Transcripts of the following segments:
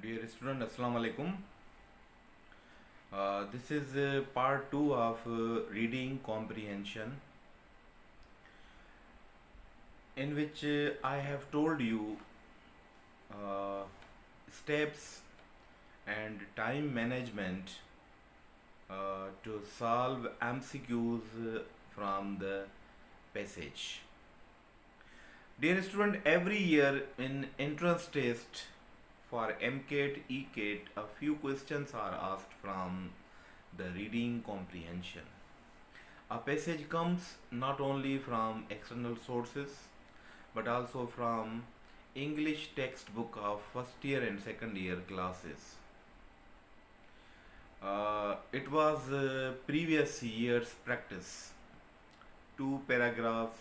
Dear student, Assalamu alaikum. This is part 2 of reading comprehension, in which I have told you uh, steps and time management to solve MCQs from the passage. Dear student, every year in entrance test for MCAT, ECAT, a few questions are asked from the reading comprehension. A passage comes not only from external sources but also from English textbook of first year and second year classes. It was previous year's practice. Two paragraphs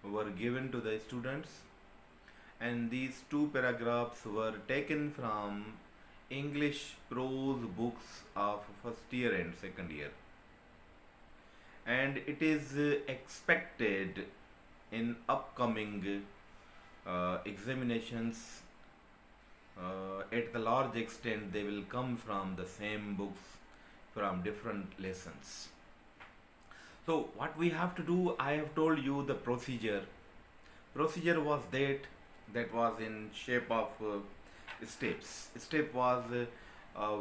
were given to the students, and these two paragraphs were taken from English prose books of first year and second year. And it is expected in upcoming examinations, at the large extent they will come from the same books from different lessons. So what we have to do, I have told you the procedure. Procedure was that was in shape of steps. Step was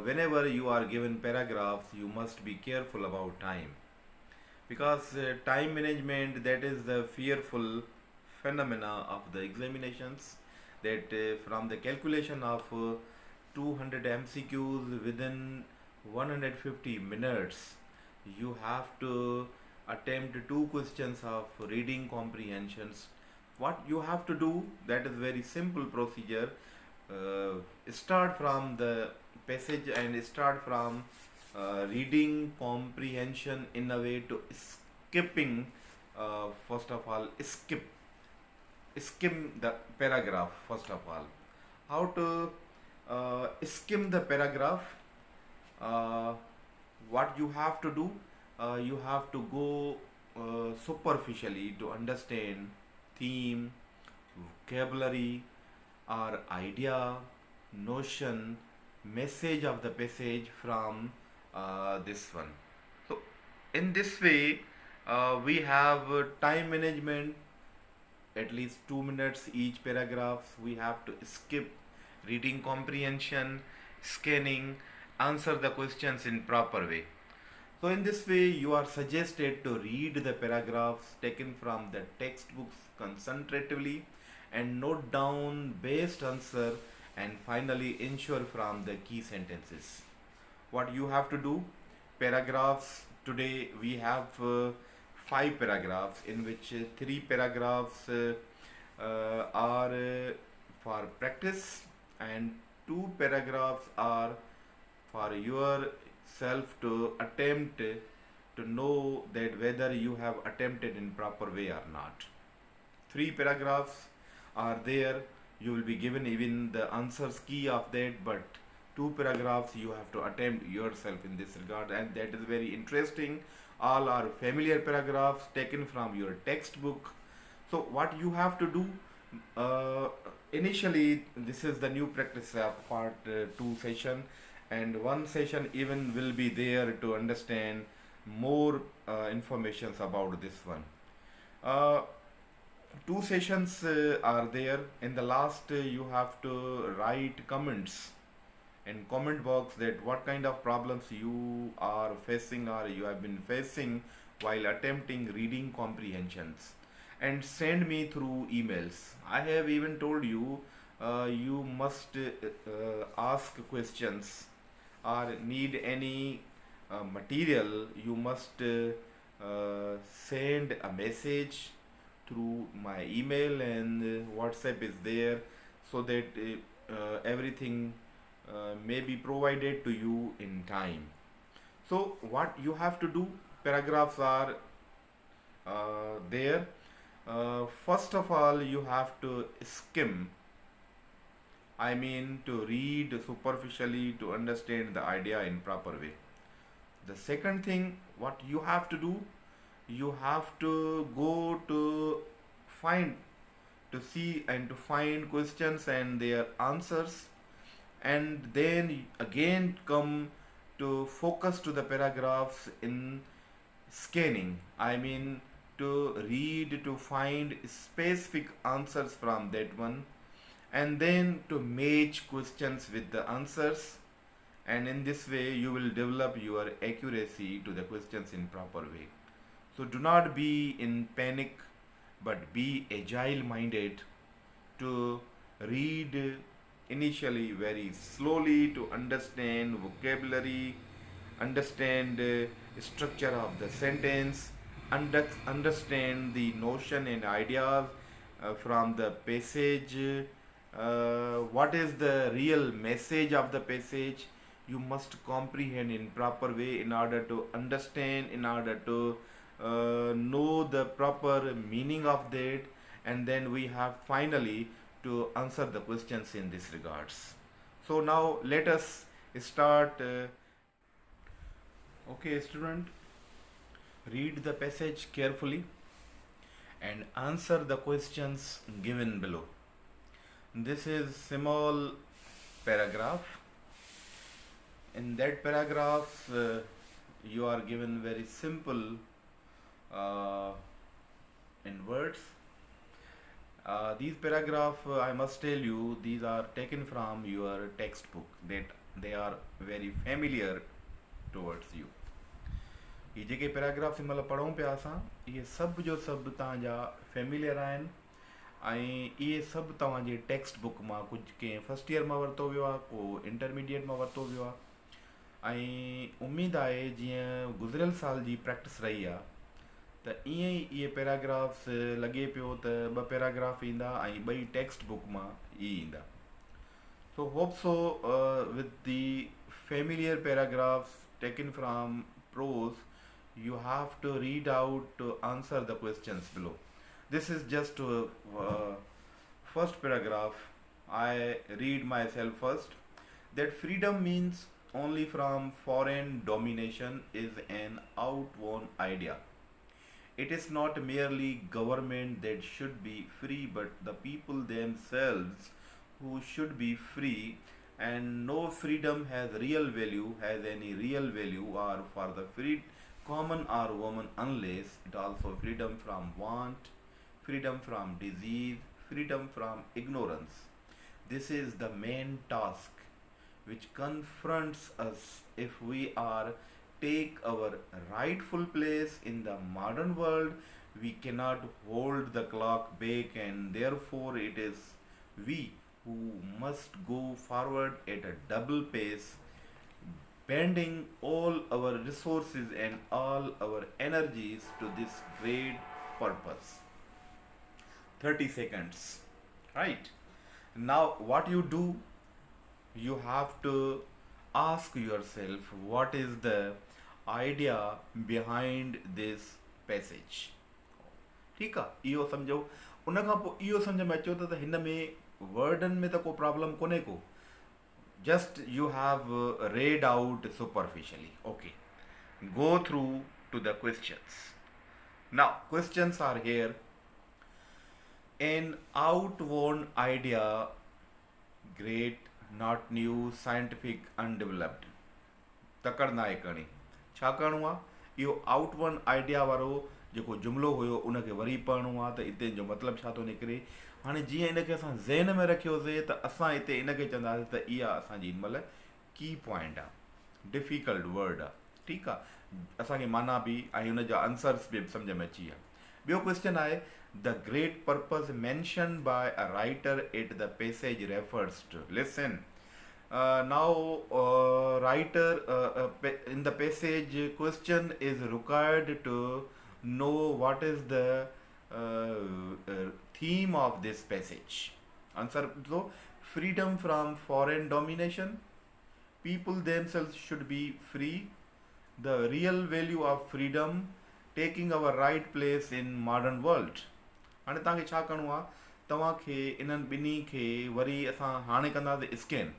whenever you are given paragraphs, you must be careful about time, because time management, that is the fearful phenomena of the examinations, that from the calculation of 200 MCQs within 150 minutes, you have to attempt two questions of reading comprehensions. What you have to do, that is very simple procedure. Start from the passage and start from reading comprehension in a way to skipping, first of all, skim the paragraph. First of all, how to skim the paragraph? uh, what you have to do, you have to go superficially to understand theme, vocabulary, or idea, notion, message of the passage from this one. So in this way, we have time management. At least 2 minutes each paragraph we have to skip, reading comprehension, scanning, answer the questions in proper way. So in this way you are suggested to read the paragraphs taken from the textbooks concentratively and note down best answer, and finally ensure from the key sentences. What you have to do, paragraphs, today we have 5 paragraphs, in which 3 paragraphs are for practice, and 2 paragraphs are for yourself to attempt to know that whether you have attempted in proper way or not. 3 paragraphs are there, you will be given even the answers key of that, but 2 paragraphs you have to attempt yourself in this regard, and that is very interesting. All are familiar paragraphs taken from your textbook. So what you have to do, uh, initially this is the new practice part 2 session, and one session even will be there to understand more informations about this one. uh, 2 sessions are there. In the last, you have to write comments in comment box that what kind of problems you are facing or you have been facing while attempting reading comprehensions, and send me through emails. I have even told you, you must ask questions or need any material, you must send a message through my email, and WhatsApp is there, so that everything may be provided to you in time. So what you have to do, paragraphs are there. First of all, you have to skim, I mean to read superficially to understand the idea in proper way. The second thing, what you have to do, you have to go to find, to see and to find questions and their answers, and then again come to focus to the paragraphs in scanning. I mean, to read to find specific answers from that one, and then to match questions with the answers, and in this way you will develop your accuracy to the questions in proper way. So do not be in panic, but be agile minded to read initially very slowly to understand vocabulary, understand structure of the sentence, understand the notion and ideas from the passage, what is the real message of the passage. You must comprehend in proper way in order to understand, in order to know the proper meaning of that, and then we have finally to answer the questions in this regards. So now let us start. Okay, student, read the passage carefully and answer the questions given below. This is small paragraph. In that paragraph, you are given very simple in words. These paragraph, I must tell you, these are taken from your textbook, that they are very familiar towards you. ये जेके paragraph हिन महिल पढ़ूं पिया असां, इहे सभु जो सभु तव्हांजा फेमिलियर आहिनि ऐं इहे सभु तव्हांजे टेक्स्ट बुक मां, कुझु कंहिं फर्स्ट ईयर मां वरितो वियो आहे, को इंटरमीडिएट मां वरितो वियो आहे, ऐं उमेदु आहे जीअं गुज़िरियल साल जी प्रैक्टिस रही आहे त ईअं ई इहे पैराग्राफ्स लॻे पियो त ॿ पैराग्राफ ईंदा ऐं ॿई टेक्स्ट बुक मां ई ईंदा. So hope so with the familiar paragraphs taken from prose, you have to read out to answer the questions below. This is just first paragraph. I read myself first. That freedom means only from foreign domination is an outworn idea. It is not merely government that should be free, but the people themselves who should be free, and no freedom has real value, has any real value or for the free common or woman, unless it also freedom from want, freedom from disease, freedom from ignorance. This is the main task which confronts us if we are take our rightful place in the modern world. We cannot hold the clock back, and therefore it is we who must go forward at a double pace, bending all our resources and all our energies to this great purpose. 30 seconds. Right? Now, what you do, you have to ask yourself what is the idea behind this passage. ठीकु आहे, इहो सम्झो. उन खां पोइ इहो सम्झ में अचो त हिन में वर्डनि में त को प्रॉब्लम कोन्हे को, just you have read out superficially. Okay, go through to the questions. Now questions are here. An outworn idea, great, not new, scientific, undeveloped. तकड़ ना आहे करणी. छा करिणो आहे? इहो आउटवर्न आइडिया वारो जेको जुमिलो हुयो उनखे वरी पढ़णो आहे त हिते जो मतिलबु छा थो निकिरे. हाणे जीअं इनखे असां ज़हन में रखियोसीं त असां हिते इनखे चवंदासीं त इहा असांजी हिन महिल की पॉइंट आहे, डिफिकल्ट वर्ड आहे. ठीकु आहे, असांखे माना बि ऐं हुनजा आंसर्स बि सम्झ में अची विया. ॿियो क्वेश्चन आहे, the great purpose mention by a writer at the passage refers to. Listen. Now writer in the passage question is required to know what is the theme of this passage. Answer. So freedom from foreign domination, people themselves should be free, the real value of freedom, taking our right place in modern world. हाणे तव्हांखे छा करिणो आहे, तव्हांखे इन्हनि ॿिन्ही खे worry असां हाणे कंदासीं स्कैन.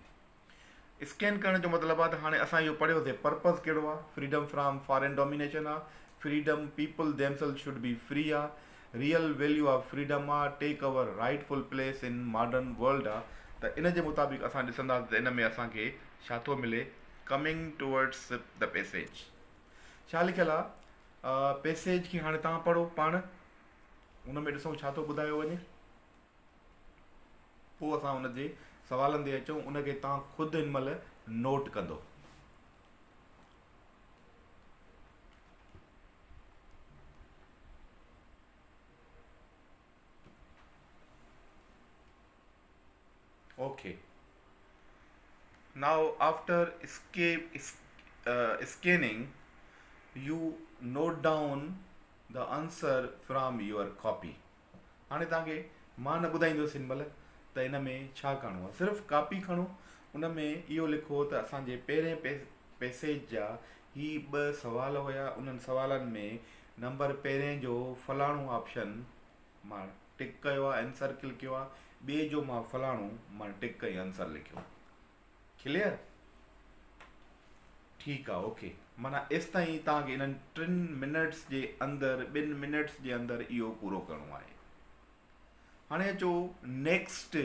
स्कैन करण जो मतिलबु आहे त हाणे असां इहो पढ़ियोसीं पर्पस कहिड़ो आहे, फ्रीडम फ्रॉम फॉरेन डोमिनेशन आहे, freedom people themselves should be free आहे, रियल वैल्यू ऑफ फ्रीडम आहे, take our rightful place in modern world आहे. त त इन जे मुताबिक़ असां ॾिसंदासीं त इन में असांखे छा थो मिले, कमिंग टुवर्ड्स द पैसेज। छा लिखियलु आहे, पैसेज खे हाणे तव्हां पढ़ो पाण, उन में ॾिसूं छा थो ॿुधायो वञे, पोइ असां उन जे सवालनि ते अचूं। उनखे तव्हां ख़ुदि हिन महिल नोट कंदो। Okay. Now after scanning, you note down the answer from your copy. हाणे तव्हांखे मां न ॿुधाईंदुसि हिन महिल त इन में छा करिणो आहे, सिर्फ़ु कापी खणो, उन में इहो लिखो त असांजे पहिरें पैसेज जा ही 2 सवाल हुया। उन्हनि सवालनि में नंबर पहिरें जो फलाणो ऑप्शन मां टिक कयो आहे, आंसर क्लिक कयो आहे, ॿिए जो मां फलाणो मां टिक कई आंसर लिखियो। क्लियर? ठीकु आहे, ओके। माना एसि ताईं तव्हांखे इन्हनि 3 मिनट्स जे अंदरि, 2 मिनट्स जे अंदरि इहो पूरो करिणो आहे। हाणे अचो नेक्स्ट,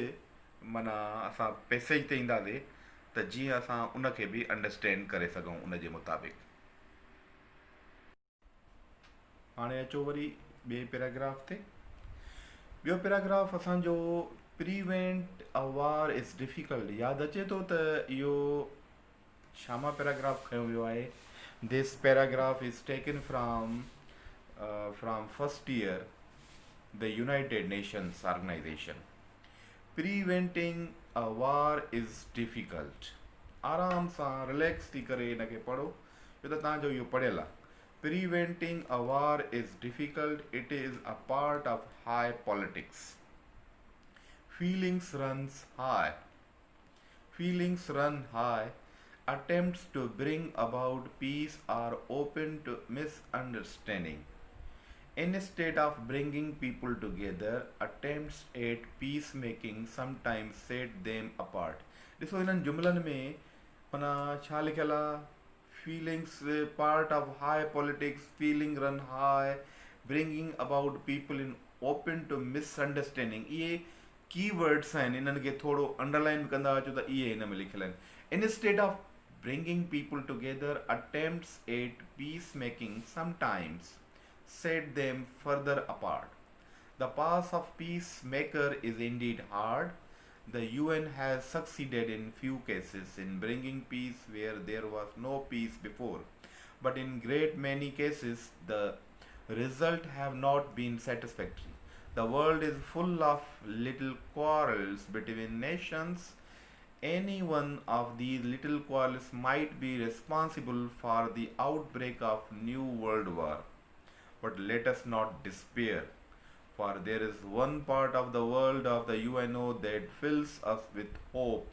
माना असां पैसेज ते ईंदासीं त जीअं असां उनखे बि अंडरस्टैंड करे सघूं उन जे मुताबिक़। हाणे अचो वरी ॿिए पैराग्राफ ते। ॿियो पैराग्राफ असांजो, prevent a war is difficult. यादि अचे थो त इहो छा मां पैराग्राफ खयो वियो आहे। This paragraph is taken from first year the United Nations Organization. Preventing a war is difficult. आराम सां रिलैक्स थी करे इनखे पढ़ो, छो त तव्हांजो इहो पढ़ियल आहे। Preventing a war is difficult. It is a part of high politics. Feelings runs high. Feelings run high. Attempts to bring about peace are open to misunderstanding. Instead of bringing people together, attempts at peacemaking sometimes set them apart. ॾिसो इन्हनि जुमलनि में माना छा लिखियलु आहे, feelings part of high politics, feeling run high, bringing about people in open to misunderstanding. इहे की words आहिनि, इन्हनि खे थोरो अंडरलाइन कंदा अचो त इहे हिन में लिखियलु आहिनि। Instead of bringing people together, attempts at peacemaking sometimes set them further apart. The path of peacemaker is indeed hard. The UN has succeeded in few cases in bringing peace where there was no peace before, but in great many cases the result have not been satisfactory. The world is full of little quarrels between nations. Any one of these little quarrels might be responsible for the outbreak of new world war. But let us not despair, for there is one part of the world of the UNO that fills us with hope.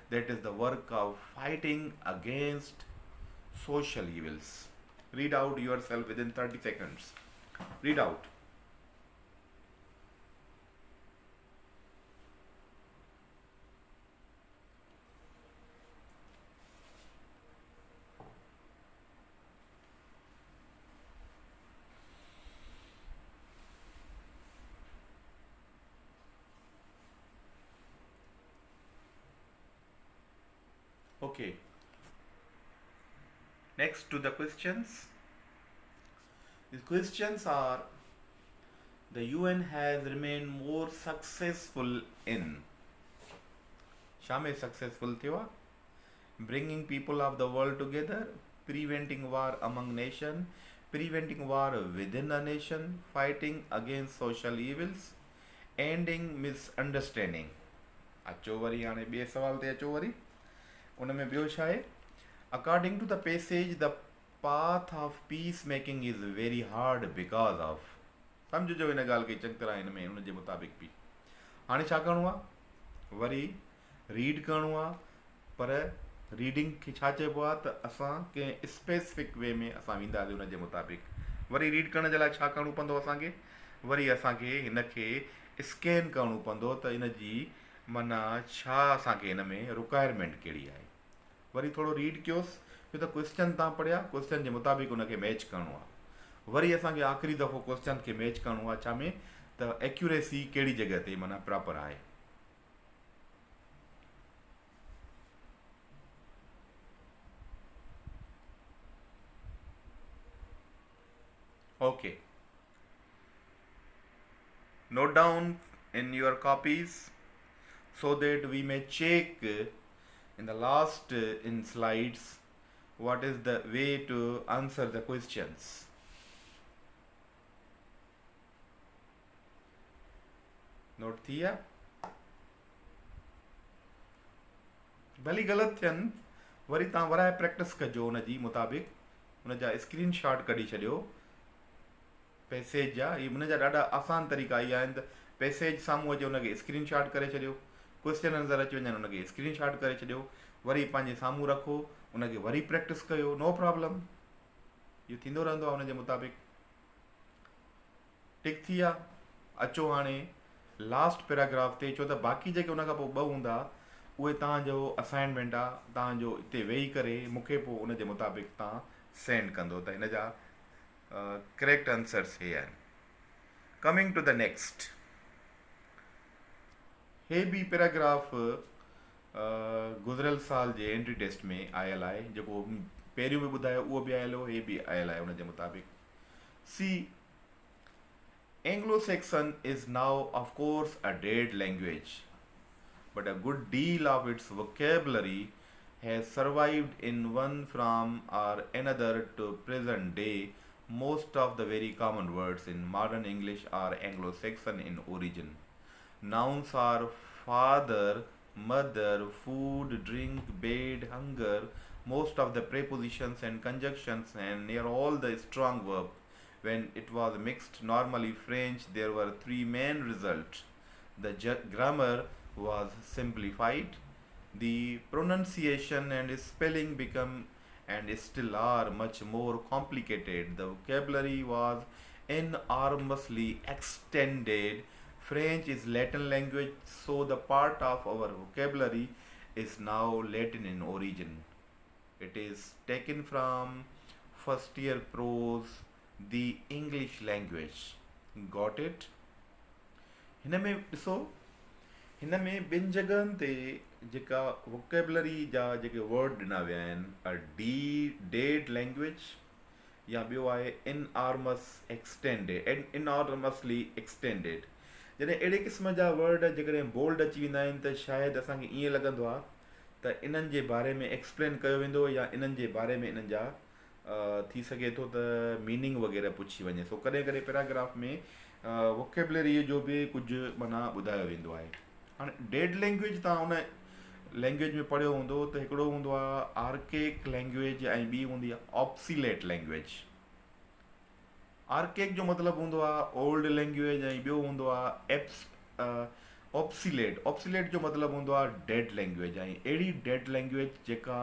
That is the work of fighting against social evils. Read out yourself within 30 seconds. Read out. Okay. Next to the questions. The questions are, the UN has remained more successful in, छा में successful थियो आहे, bringing people of the world together, preventing war among nations, preventing war within a nation, fighting against social evils, ending misunderstanding. अचो worry हाणे ॿिए सवाल ते अचो वरी, उन में ॿियो छा आहे, according to the passage the path of peace making is very hard because of. सम्झिजो हिन ॻाल्हि खे चङी तरह, हिन में हुन जे मुताबिक़ बि हाणे छा करिणो आहे, वरी रीड करिणो आहे। पर रीडिंग खे छा चइबो आहे त असां कंहिं स्पेसिफिक वे में असां वेंदासीं हुन जे मुताबिक़। वरी रीड करण जे लाइ छा करिणो पवंदो असांखे, वरी असांखे हिन खे स्कैन करिणो पवंदो त इन जी माना छा असांखे हिन में रिक्वायरमेंट कहिड़ी आहे। वरी थोरो रीड कयोसि, छो त क्वेश्चन तव्हां पढ़िया, क्वेश्चन जे मुताबिक़ उनखे मैच करिणो आहे। वरी असांखे आख़िरी दफ़ो क्वेश्चन खे मैच करिणो आहे छा में, त एक्यूरेसी कहिड़ी जॻह ते माना प्रॉपर आहे। Okay. Note down in your copies so that we may check in the last in slides what is the way to answer the questions. Note थी या भली ग़लति थियनि वरी तव्हां वराए प्रैक्टिस कजो उन जी मुताबिक़ उन जा स्क्रीनशॉट कढी छॾियो पैसेज जा इहे उन जा ॾाढा आसान तरीक़ा इहा आहिनि त पैसेज साम्हूं अचे उनखे स्क्रीनशॉट करे छॾियो क्वेश्चन नज़र अची वञनि उनखे स्क्रीनशॉट करे छॾियो वरी पंहिंजे साम्हूं रखो उनखे वरी प्रैक्टिस कयो नो प्रॉब्लम इहो थींदो रहंदो आहे उनजे मुताबिक़ टिक थी आहे अचो हाणे लास्ट पैराग्राफ ते छो त बाक़ी जेके उन खां पोइ ॿ हूंदा उहे तव्हांजो असाइनमेंट आहे तव्हांजो हिते वेही करे मूंखे पोइ उनजे मुताबिक़ तव्हां सेंड कंदो त हिन जा करेक्ट आंसर्स हे आहिनि कमिंग टू द नेक्स्ट हे बि पैराग्राफ गुज़िरियल साल जे एंट्री टेस्ट में आयल आहे जेको पहिरियों बि ॿुधायो उहो बि आयल हो हे बि आयल आहे उनजे मुताबिक़ सी Anglo-Saxon is now, of course, a dead language, but a good deal of its vocabulary has survived in one form or another to present day. Most of the very common words in modern English are Anglo-Saxon in origin. Nouns are father, mother, food, drink, bed, hunger. Most of the prepositions and conjunctions and near all the strong verbs. When it was mixed normally French, there were three main results. The grammar was simplified, the pronunciation and spelling become and still are much more complicated. The vocabulary was enormously extended. French is Latin language, so the part of our vocabulary is now Latin in origin. It is taken from first year prose, the English language. Got it? हिन में ॾिसो हिन में ॿिनि जॻहनि ते जेका vocabulary जा जेके word ॾिना विया आहिनि अ डेड लैंग्वेज या ॿियो आहे इनऑर्मसली एक्सटेंडेड जॾहिं अहिड़े क़िस्म जा वर्ड जेकॾहिं बोल्ड अची वेंदा आहिनि त शायदि असांखे ईअं लॻंदो आहे त इन्हनि जे बारे में एक्सप्लेन कयो वेंदो या इन्हनि जे बारे में इन्हनि जा थी सघे थो त मीनिंग वग़ैरह पुछी वञे सो कॾहिं कॾहिं पैराग्राफ में वोकेबलरीअ जो बि कुझु माना ॿुधायो वेंदो आहे हाणे डेड लैंग्वेज तव्हां उन लैंग्वेज में पढ़ियो हूंदो त हिकिड़ो हूंदो आहे आर्केक लैंग्वेज ऐं ॿी हूंदी आहे ऑप्सीलेट लैंग्वेज आर्केक जो मतिलबु हूंदो आहे ओल्ड लैंग्वेज ऐं ॿियो हूंदो आहे ऑप्सीलेट जो मतिलबु हूंदो आहे डेड लैंग्वेज ऐं अहिड़ी डेड लैंग्वेज जेका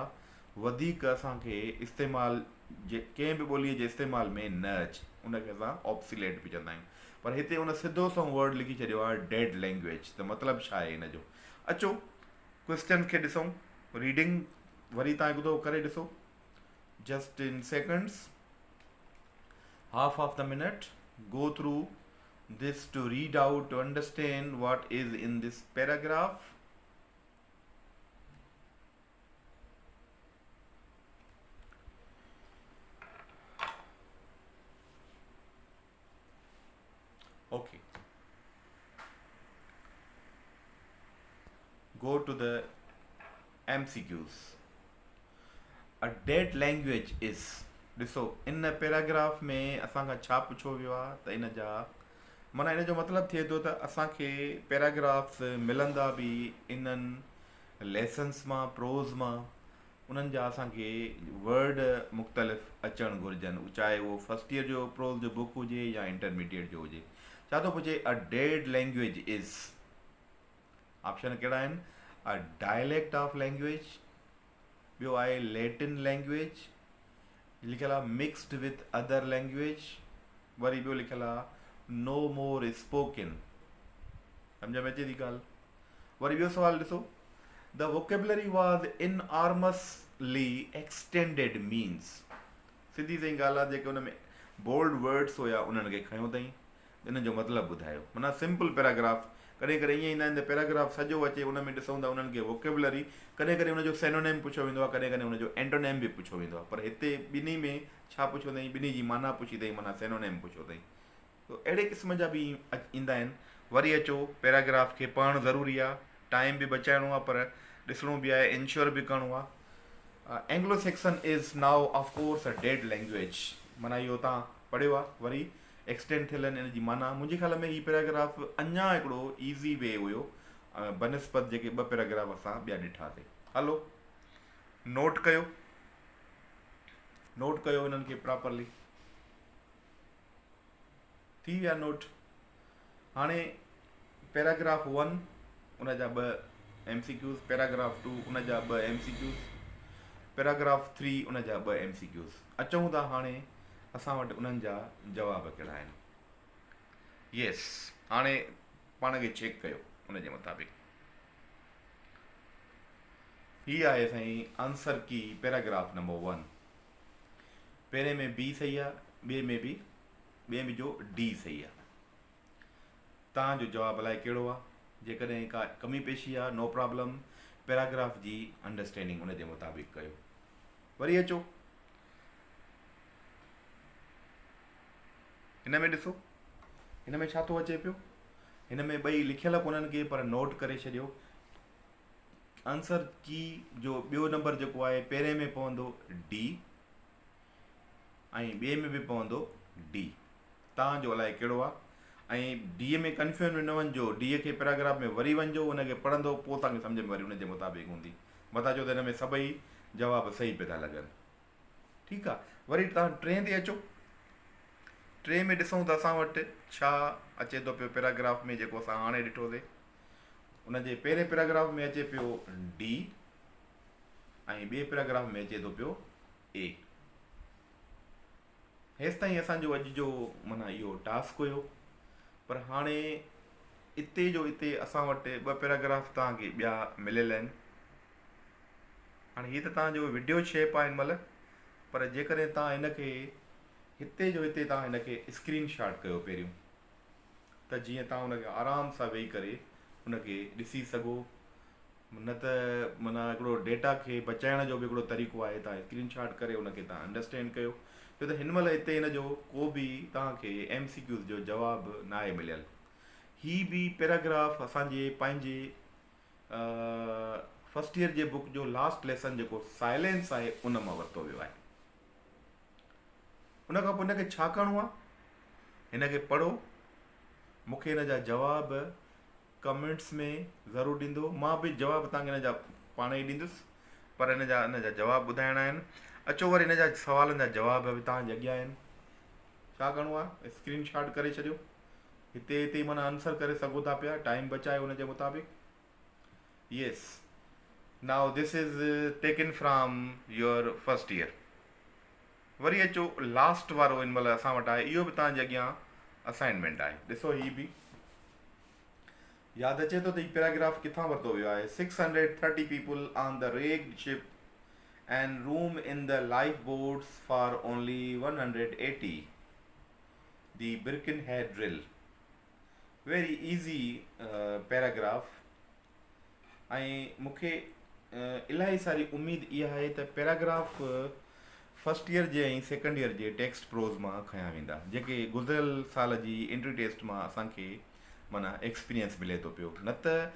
वधीक असांखे इस्तेमालु कंहिं बि ॿोलीअ जे इस्तेमाल में न अचे उनखे असां ऑप्सीलेट बि चवंदा आहियूं पर हिते उन सिधो सो वर्ड लिखी छॾियो आहे डेड लैंग्वेज त मतिलबु छा आहे हिन जो अचो क्वेश्चन खे ॾिसूं रीडिंग वरी तव्हां हिकु दफ़ो करे ॾिसो just in seconds half of the minute go through this to read out to understand what is in this paragraph. Okay, go to the MCQs. A dead language is ॾिसो in paragraph में असांखां छा पुछो वियो आहे त इन जा माना इन जो मतिलबु थिए थो त असांखे पैराग्राफ्स मिलंदा बि इन्हनि लेसन्स मां प्रोज़ मां उन्हनि जा असांखे वर्ड मुख़्तलिफ़ अचणु घुरिजनि चाहे उहो फस्ट ईयर जो प्रोज़ जो बुक हुजे या इंटरमीडिएट जो हुजे छा थो पुछे a dead language is option कहिड़ा आहिनि अ डायलैक्ट ऑफ लैंग्वेज ॿियो आहे लैटिन लैंग्वेज लिखियल आहे mixed with other language worry ॿियो लिखियल आहे नो मोर स्पोकन सम्झ में अचे थी ॻाल्हि वरी ॿियो सुवालु ॾिसो the vocabulary was enormously extended means सिधी सही ॻाल्हि आहे जेके हुन में बोल्ड वर्ड्स हुया उन्हनि खे खयों अथई इन जो मतिलबु ॿुधायो माना सिंपल पैराग्राफ कॾहिं कॾहिं ईअं ईंदा आहिनि त पैराग्राफ सॼो अचे, उन में ॾिसूं था उन्हनि खे वोकेबुलरी, कॾहिं कॾहिं उनजो सेनोनेम पुछियो वेंदो आहे, कॾहिं कॾहिं उनजो एंटोनेम बि पुछियो वेंदो आहे, पर हिते ॿिन्ही में छा पुछियो अथई, ॿिन्ही जी माना पुछी अथई, माना सेनोनेम पुछियो अथई। तो अहिड़े क़िस्म जा बि ईंदा आहिनि। वरी अचो पैराग्राफ खे पढ़णु ज़रूरी आहे, टाइम बि बचाइणो आहे, पर ॾिसणो बि आहे, इंश्योर बि करिणो आहे। Anglo section is now of course a dead language, माना इहो तव्हां पढ़ियो आहे, वरी एक्सटेंड थियल आहिनि इन जी माना। मुंहिंजे ख़्याल में हीउ पैराग्राफ अञा हिकिड़ो ईज़ी वे हुयो बनस्पत जेके ॿ पैराग्राफ असां ॿिया ॾिठासीं। हलो नोट कयो, नोट कयो हिननि खे प्रॉपरली। थी विया नोट? हाणे पैराग्राफ 1 उन जा 2 MCQs, पैराग्राफ 2 उन जा 2 MCQs, पैराग्राफ 3 उन जा 2 MCQs। अचूं था हाणे असां वटि उन्हनि जा जवाब कहिड़ा आहिनि। यस, हाणे पाण खे चेक कयो उन जे मुताबिक़। हीअ आहे साईं आंसर की पैराग्राफ नंबर 1। पहिरें में बी सही आहे, ॿिए में जो डी सही आहे। तव्हांजो जवाबु अलाए कहिड़ो आहे? जेकॾहिं का कमी पेशी आहे नो प्रॉब्लम, पैराग्राफ जी अंडरस्टैंडिंग उन जे मुताबिक़ कयो। वरी अचो हिन में ॾिसो, हिन में छा थो अचे पियो, हिन में ॿई लिखियल कोन्हनि के, पर नोट करे छॾियो। आंसर की जो ॿियो नंबर जेको आहे, पहिरें में पवंदो डी ऐं ॿिए में बि पवंदो डी। तव्हांजो अलाए कहिड़ो आहे? ऐं डीअ में कंफ्यूजन में न वञिजो, डीअ खे पैराग्राफ में वरी वञिजो, उनखे पढ़ंदो, पोइ तव्हांखे सम्झ में वरी उनजे मुताबिक़ हूंदी। मथां चओ त हिन में सभई जवाब सही पिया था लॻनि। ठीकु आहे, वरी तव्हां 3 ते अचो। 3 में ॾिसूं त असां वटि छा अचे थो पियो पैराग्राफ में, जेको असां हाणे ॾिठोसीं। उनजे पहिरें पैराग्राफ में अचे पियो डी ऐं ॿिए पैराग्राफ में अचे थो पियो ए। हेसि ताईं असांजो अॼु जो माना इहो टास्क हुयो, पर हाणे इते असां वटि 2 पैराग्राफ तव्हांखे ॿिया मिलियल आहिनि। हाणे हीअ त तव्हांजो वीडियो शेप आहे हिन महिल, पर जेकॾहिं तव्हां हिनखे हिते तव्हां हिनखे स्क्रीन शॉट कयो पहिरियों, त जीअं तव्हां हुनखे आराम सां वेही करे हुनखे ॾिसी सघो। न त माना हिकिड़ो डेटा खे बचाइण जो बि हिकिड़ो तरीक़ो आहे, तव्हां स्क्रीन शॉट करे हुनखे तव्हां अंडरस्टैंड कयो। छो त हिन महिल हिते हिन जो को बि तव्हांखे MCQs जो जवाबु न आहे मिलियल। ही बि पैराग्राफ असांजे पंहिंजे फर्स्ट ईयर जे बुक जो लास्ट लेसन जेको साइलेंस आहे उन मां वरितो वियो आहे। उन खां पोइ हिनखे छा करिणो आहे? हिनखे पढ़ो, मूंखे हिन जा जवाब कमेंट्स में ज़रूरु ॾींदो। मां बि जवाब तव्हांखे हिन जा पाण ई ॾींदुसि, पर हिन जा जवाब ॿुधाइणा आहिनि। अचो वरी हिन जा सवालनि जा जवाब बि तव्हांजे अॻियां आहिनि। छा करिणो आहे? स्क्रीन शॉट करे छॾियो, हिते माना आंसर करे सघो था पिया, टाइम बचाए हुन जे मुताबिक़। Yes, now this is taken from your first year. Worry अचो लास्ट वारो हिन महिल असां वटि आहे, इहो बि तव्हांजे अॻियां असाइनमेंट आहे। ॾिसो हीअ बि यादि अचे थो त हीउ पैराग्राफ किथां वरितो वियो आहे। 630 people on the ragged ship and room in the lifeboats for only 180. The Birkenhead drill. Very easy paragraph. ऐं मूंखे इलाही सारी उमेद इहा आहे त पैराग्राफ फर्स्ट ईयर जे ऐं सेकेंड ईयर जे टेक्स्ट प्रोज़ मां खयां वेंदा, जेके गुज़िरियल साल जी एंट्री टेस्ट मां असांखे माना एक्सपीरियंस मिले थो पियो। न त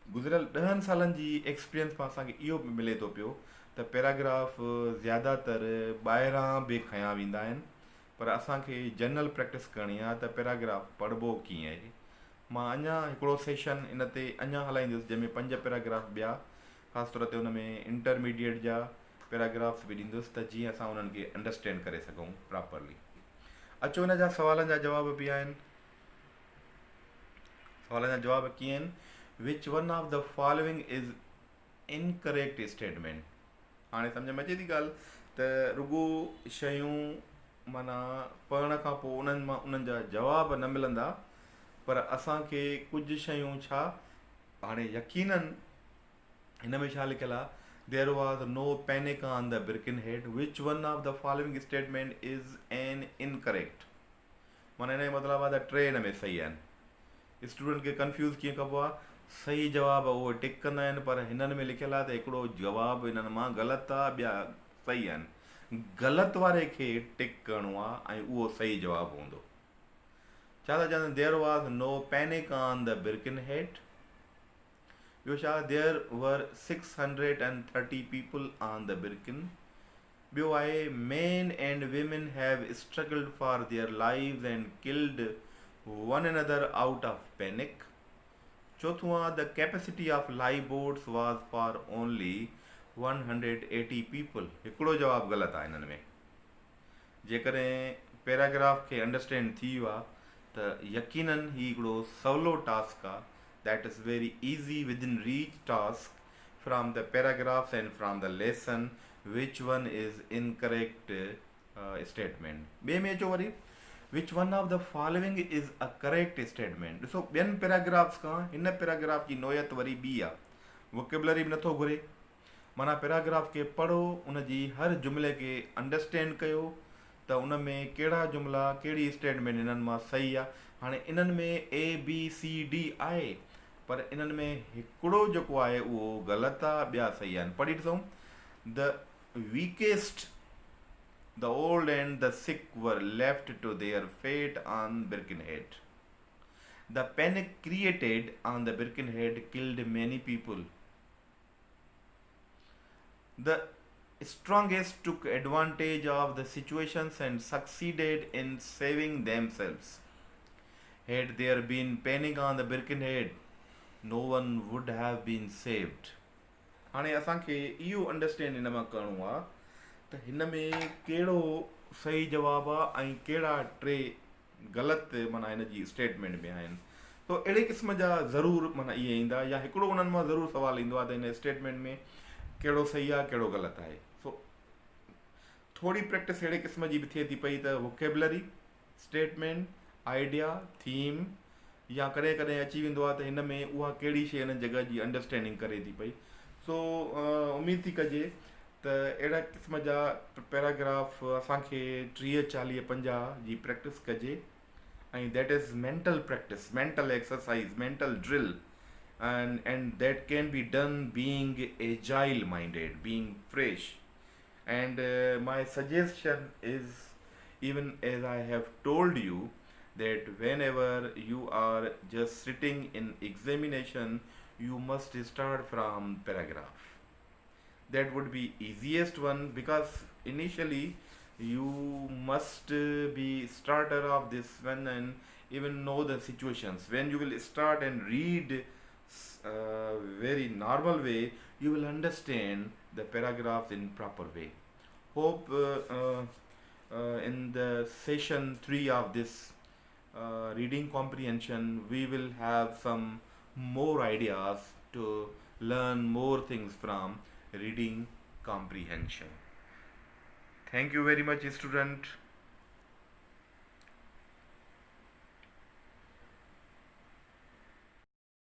गुज़िरियल 10 सालनि जी एक्सपीरियंस मां असांखे इहो बि मिले थो पियो त पैराग्राफ ज़्यादातर ॿाहिरां बि खयां वेंदा आहिनि, पर असांखे जनरल प्रैक्टिस करणी आहे त पैराग्राफ पढ़िबो कीअं आहे। मां अञा हिकिड़ो सेशन इन ते अञा हलाईंदुसि, जंहिंमें 5 पैराग्राफ ॿिया ख़ासि तौर ते हुन में इंटरमीडिएट जा पैराग्राफ्स बि ॾींदुसि, त जीअं असां उन्हनि खे अंडरस्टैंड करे सघूं प्रॉपरली। अचो हिन जा सवालनि जा जवाब बि आहिनि। सवालनि जा जवाब कीअं आहिनि? विच one of the following is incorrect statement. हाणे सम्झ में अचे थी ॻाल्हि त रुॻो शयूं माना पढ़ण खां पोइ उन्हनि जा जवाब न मिलंदा, पर असांखे कुझु शयूं छा हाणे यकीनन हिन में छा लिखियलु आहे? There was no panic on the Birkenhead, which one of the following statement is an incorrect. माना हिन जो मतिलबु आहे त 3 हिन में सही आहिनि। स्टूडेंट खे कंफ्यूज़ कीअं कबो आहे, सही जवाबु उहो टिक कंदा आहिनि, पर हिननि में लिखियलु आहे त हिकिड़ो जवाबु हिननि मां ग़लति आहे, ॿिया सही आहिनि। ग़लति वारे खे टिक करिणो आहे ऐं उहो सही जवाबु हूंदो। छा था चवनि, there was no panic on the Birkenhead. ॿियो छा, there were 630 people on the Birkin. ॿियो आहे, men and women have struggled for their lives and killed one another out of panic. चौथों आहे, the capacity of lifeboats was for only 180 people. हिकिड़ो जवाबु ग़लति आहे हिननि में। जेकॾहिं पैराग्राफ खे अंडरस्टैंड थी वियो आहे त यकीनन ही हिकिड़ो सवलो टास्क आहे। That is very easy with in reach task from the paragraphs and from the lesson which one is incorrect statement. ॿिए में अचो worry, which one of the following is a correct statement. ॾिसो, ॿियनि paragraphs खां हिन paragraph जी नोयत worry ॿी आहे, vocabulary बि नथो घुरे। माना पैराग्राफ खे पढ़ो, उन जी हर जुमिले खे अंडरस्टैंड कयो त उन में कहिड़ा जुमिला, कहिड़ी स्टेटमेंट इन्हनि मां सही आहे। हाणे इन्हनि में ABCD आहे, पर इन्हनि में हिकिड़ो जेको आहे उहो ग़लति आहे, ॿिया सही आहिनि। पढ़ी ॾिसूं, the weakest, the old and the sick were left to their fate on Birkenhead. The panic created on the Birkenhead killed many people. The strongest took advantage of the situations and succeeded in saving themselves. Had there been panic on the Birkenhead, no one would have been saved. हाणे असांखे इहो understand हिन मां करिणो आहे त हिन में कहिड़ो सही जवाबु आहे ऐं कहिड़ा टे ग़लति माना हिन जी स्टेटमेंट में आहिनि। तो अहिड़े क़िस्म जा ज़रूरु माना इहे ईंदा, या हिकिड़ो उन्हनि मां ज़रूरु सुवालु ईंदो आहे त हिन स्टेटमेंट में कहिड़ो सही आहे, कहिड़ो ग़लति आहे। सो थोरी प्रैक्टिस अहिड़े क़िस्म जी बि थिए थी पई त वोकेबलरी, स्टेटमेंट, आइडिया, थीम, या कॾहिं कॾहिं अची वेंदो आहे त हिन में उहा कहिड़ी शइ हिन जॻह जी अंडरस्टैंडिंग करे थी पई। सो उमेदु थी कजे त अहिड़ा क़िस्म जा पैराग्राफ असांखे 30, 40, 50 जी प्रैक्टिस कजे। ऐं that is mental practice, mental exercise, mental drill, and that can be done being agile minded, being fresh. And my suggestion is, even as I have told you, that whenever you are just sitting in examination, you must start from paragraph. That would be easiest one, because initially you must be starter of this one and even know the situations. When you will start and read very normal way, you will understand the paragraphs in proper way. Hope in the session 3 of this reading comprehension, we will have some more ideas to learn more things from reading comprehension. Thank you very much, student.